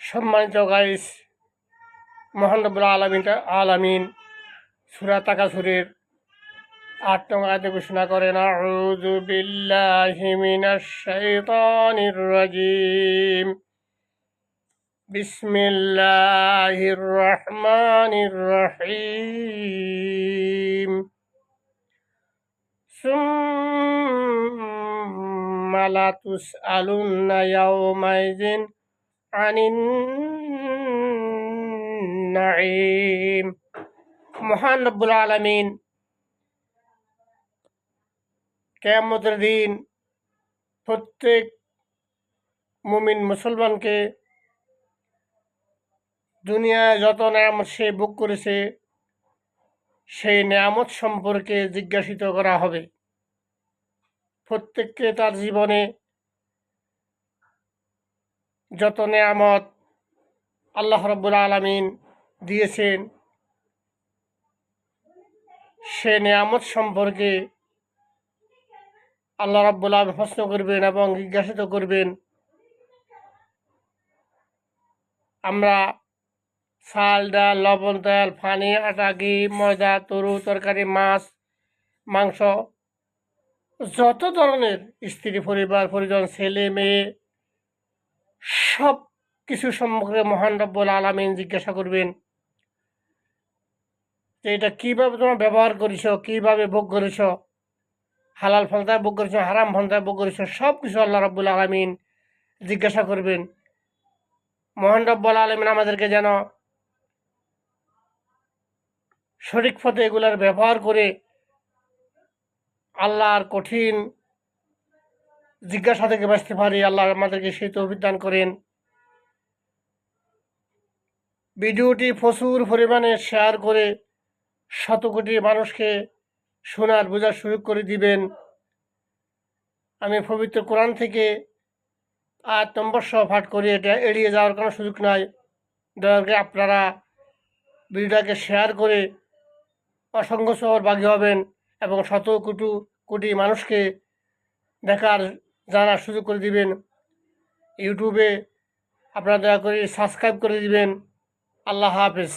সম্মানিত গাইস, মহান রব্বুল আলামিন সূরা তাকাসুরের ৮ নং আয়াতে ঘোষণা করেন, আউযু বিল্লাহি মিনাশ শাইতানির রাজিম, বিসমিল্লাহির রহমানির রহিম, সুম্মা লাতুসআলুন্না ইয়াওমাইযিন আনিন নাঈম। মহান রব্বুল আলামিন কিয়ামতের দিন প্রত্যেক মুমিন মুসলমানকে দুনিয়ায় যত নেয়ামত সে ভোগ করেছে সেই নেয়ামত সম্পর্কে জিজ্ঞাসিত করা হবে। প্রত্যেককে তার জীবনে যত নেয়ামত আল্লাহ রাব্বুল আলামিন দিয়েছেন সে নেয়ামত সম্পর্কে আল্লাহ রাব্বুল আলামিন প্রশ্ন করবেন এবং জিজ্ঞাসিত করবেন। আমরা চাল, ডাল, লবণ, তেল, পানি, আটা, ঘি, ময়দা, তরু, তরকারি, মাছ, মাংস, যত ধরনের স্ত্রী, পরিবার, পরিজন, ছেলে মেয়ে সব কিছু সম্পর্কে মহান রব্বুল আলামিন জিজ্ঞাসা করবেন যে এটা কীভাবে তোমরা ব্যবহার করেছ, কীভাবে ভোগ করেছ, হালাল ফলতায় ভোগ করেছ, হারাম ফলতায় ভোগ করেছ, সব কিছু আল্লাহ রাব্বুল আলামিন জিজ্ঞাসা করবেন। মহান রব্বুল আলামিন আমাদেরকে যেন সঠিক পথে এগুলার ব্যবহার করে আল্লাহর কঠিন জিজ্ঞাসা থেকে বাঁচতে পারি। আল্লাহ আমাদেরকে সেই তৌফিক দান করেন। ভিডিওটি প্রচুর পরিমাণে শেয়ার করে শত কোটি মানুষকে শোনার বোঝার সুযোগ করে দিবেন। আমি পবিত্র কোরআন থেকে আয়াত নম্বর সহ পাঠ করি, এটা এড়িয়ে যাওয়ার কোনো সুযোগ নাই। দয়া করে আপনারা ভিডিওটাকে শেয়ার করে অসংখ্য সহভাগী হবেন এবং শত কোটি মানুষকে দেখার জানার সুযোগ করে দিবেন। ইউটিউবে আপনারা দয়া করে সাবস্ক্রাইব করে দিবেন। আল্লাহ হাফেজ।